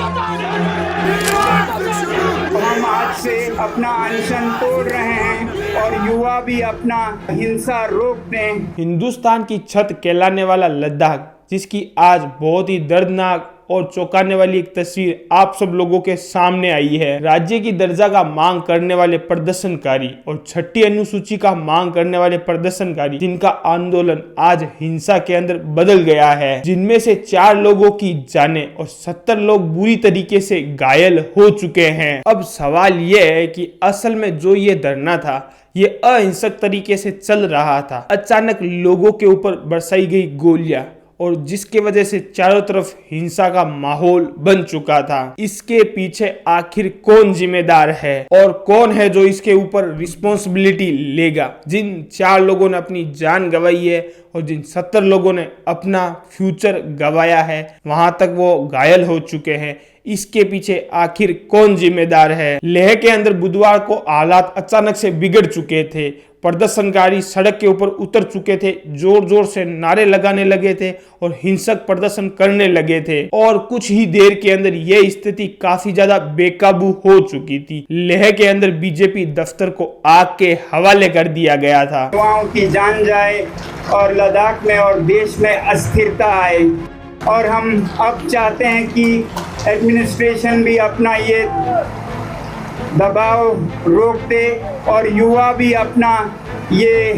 हम आज से अपना अनशन तोड़ रहे हैं और युवा भी अपना हिंसा रोक दें। हिंदुस्तान की छत कहलाने वाला लद्दाख, जिसकी आज बहुत ही दर्दनाक और चौंकाने वाली एक तस्वीर आप सब लोगों के सामने आई है। राज्य की दर्जा का मांग करने वाले प्रदर्शनकारी और छठी अनुसूची का मांग करने वाले प्रदर्शनकारी, जिनका आंदोलन आज हिंसा के अंदर बदल गया है, जिनमें से 4 लोगों की जानें और 70 लोग बुरी तरीके से घायल हो चुके हैं। अब सवाल यह है कि असल में जो ये धरना था, ये अहिंसक तरीके से चल रहा था। अचानक लोगों के ऊपर बरसाई गई गोलियां और जिसके वजह से चारों तरफ हिंसा का माहौल बन चुका था। इसके पीछे आखिर कौन जिम्मेदार है और कौन है जो इसके ऊपर रिस्पॉन्सिबिलिटी लेगा? जिन 4 लोगों ने अपनी जान गंवाई है और जिन 70 लोगों ने अपना फ्यूचर गंवाया है, वहां तक वो घायल हो चुके हैं, इसके पीछे आखिर कौन जिम्मेदार है? लेह के अंदर बुधवार को हालात अचानक से बिगड़ चुके थे। प्रदर्शनकारी सड़क के ऊपर उतर चुके थे, जोर जोर से नारे लगाने लगे थे और हिंसक प्रदर्शन करने लगे थे और कुछ ही देर के अंदर यह स्थिति काफी ज्यादा बेकाबू हो चुकी थी। लेह के अंदर बीजेपी दफ्तर को आग के हवाले कर दिया गया था। युवाओं की जान जाए और लद्दाख में और देश में अस्थिरता आए और हम अब चाहते हैं कि एडमिनिस्ट्रेशन भी अपना ये दबाव रोक दे और युवा भी अपना ये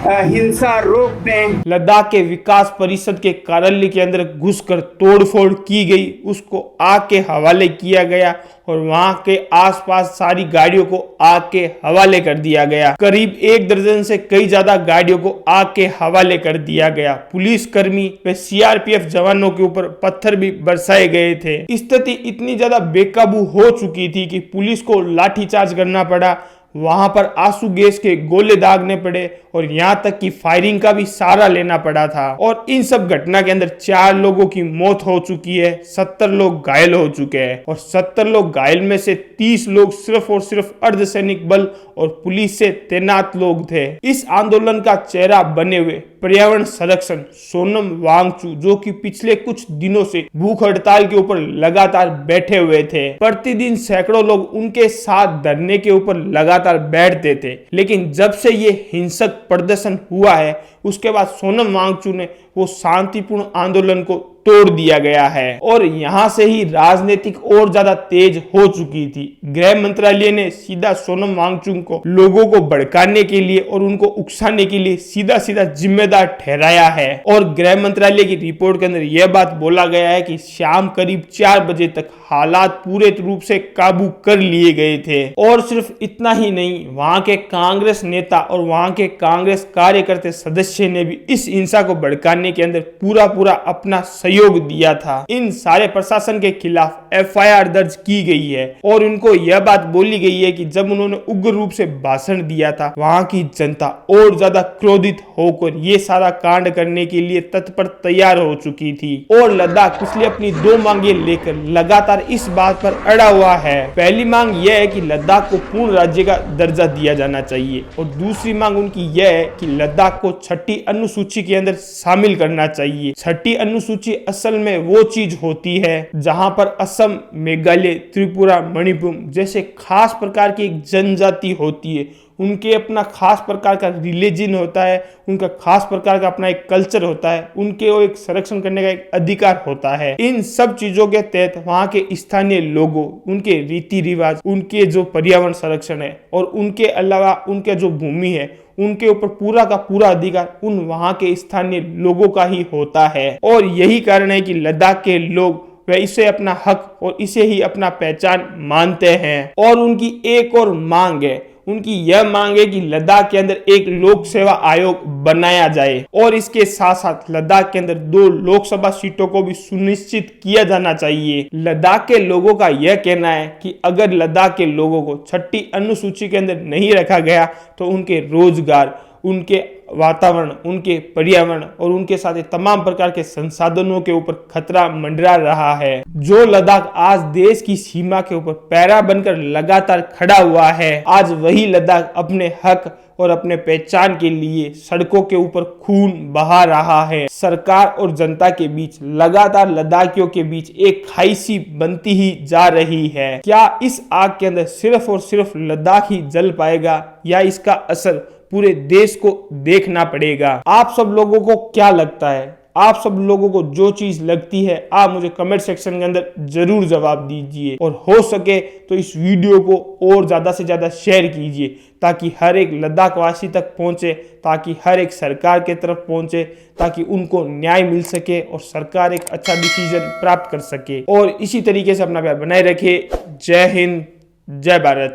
हिंसा रोक दें। लद्दाख के विकास परिषद के कार्यालय के अंदर घुसकर तोड़फोड़ की गई, उसको आग के हवाले किया गया और वहां के आसपास सारी गाड़ियों को आग के हवाले कर दिया गया। करीब 1 दर्जन से कई ज्यादा गाड़ियों को आग के हवाले कर दिया गया। पुलिस कर्मी व सीआरपीएफ जवानों के ऊपर पत्थर भी बरसाए गए थे। स्थिति इतनी ज्यादा बेकाबू हो चुकी थी कि पुलिस को लाठीचार्ज करना पड़ा, वहां पर आंसू गैस के गोले दागने पड़े और यहां तक कि फायरिंग का भी सहारा लेना पड़ा था। और इन सब घटना के अंदर 4 लोगों की मौत हो चुकी है, 70 लोग घायल हो चुके हैं और 70 लोग घायल में से 30 लोग सिर्फ और सिर्फ अर्धसैनिक बल और पुलिस से तैनात लोग थे। इस आंदोलन का चेहरा बने हुए पर्यावरण संरक्षण सोनम वांगचुक, जो कि पिछले कुछ दिनों से भूख हड़ताल के ऊपर लगातार बैठे हुए थे, प्रतिदिन सैकड़ों लोग उनके साथ धरने के ऊपर लगातार बैठते थे, लेकिन जब से ये हिंसक प्रदर्शन हुआ है उसके बाद सोनम वांगचुक ने वो शांतिपूर्ण आंदोलन को तोड़ दिया गया है और यहां से ही राजनीतिक और ज्यादा तेज हो चुकी थी। गृह मंत्रालय ने सीधा सोनम वांगचुक को लोगों को भड़काने के लिए और उनको उकसाने के लिए सीधा सीधा जिम्मेदार ठहराया है और गृह मंत्रालय की रिपोर्ट के अंदर यह बात बोला गया है कि शाम करीब 4 बजे तक हालात पूरे रूप से काबू कर लिए गए थे। और सिर्फ इतना ही नहीं, वहां के कांग्रेस नेता और वहां के कांग्रेस कार्यकर्ता सदस्य ने भी इस हिंसा को भड़काने के अंदर पूरा अपना सहयोग दिया था। इन सारे प्रशासन के खिलाफ एफआईआर दर्ज की गई है और उनको यह बात बोली गई है कि जब उन्होंने उग्र रूप से भाषण दिया था, वहां की जनता और ज्यादा क्रोधित होकर ये सारा कांड करने के लिए तत्पर तैयार हो चुकी थी और लद्दाख इसलिए अपनी 2 मांगे लेकर लगातार इस बात पर अड़ा हुआ है। पहली मांग यह है कि लद्दाख को पूर्ण राज्य का दर्जा दिया जाना चाहिए और दूसरी मांग उनकी यह है कि लद्दाख को छठी अनुसूची के अंदर शामिल करना चाहिए। छठी अनुसूची असल में वो चीज होती है जहां पर असम, मेघालय, त्रिपुरा, मणिपुर जैसे खास प्रकार की एक जनजाति होती है, उनके अपना खास प्रकार का रिलीजन होता है, उनका खास प्रकार का अपना एक कल्चर होता है, उनके वो एक संरक्षण करने का एक अधिकार होता है। इन सब चीजों के तहत वहां के स्थानीय लोगों, उनके रीति रिवाज, उनके जो पर्यावरण संरक्षण है और उनके अलावा उनके जो भूमि है, उनके ऊपर पूरा का पूरा अधिकार उन वहां के स्थानीय लोगों का ही होता है। और यही कारण है कि लद्दाख के लोग वे इसे अपना हक और इसे ही अपना पहचान मानते हैं। और उनकी एक और मांग है, उनकी यह मांग है कि लद्दाख के अंदर एक लोक सेवा आयोग बनाया जाए और इसके साथ साथ लद्दाख के अंदर 2 लोकसभा सीटों को भी सुनिश्चित किया जाना चाहिए। लद्दाख के लोगों का यह कहना है कि अगर लद्दाख के लोगों को छठी अनुसूची के अंदर नहीं रखा गया तो उनके रोजगार, उनके वातावरण, उनके पर्यावरण और उनके साथ तमाम प्रकार के संसाधनों के ऊपर खतरा मंडरा रहा है। जो लद्दाख आज देश की सीमा के ऊपर पैरा बनकर लगातार खड़ा हुआ है, आज वही लद्दाख अपने हक और अपने पहचान के लिए सड़कों के ऊपर खून बहा रहा है। सरकार और जनता के बीच लगातार लद्दाखियों के बीच एक खाई सी बनती ही जा रही है। क्या इस आग के अंदर सिर्फ और सिर्फ लद्दाख ही जल पाएगा या इसका असर पूरे देश को देखना पड़ेगा? आप सब लोगों को क्या लगता है? आप सब लोगों को जो चीज लगती है आप मुझे कमेंट सेक्शन के अंदर जरूर जवाब दीजिए और हो सके तो इस वीडियो को और ज्यादा से ज्यादा शेयर कीजिए ताकि हर एक लद्दाख वासी तक पहुंचे, ताकि हर एक सरकार के तरफ पहुंचे, ताकि उनको न्याय मिल सके और सरकार एक अच्छा डिसीजन प्राप्त कर सके। और इसी तरीके से अपना प्यार बनाए रखे। जय हिंद, जय भारत।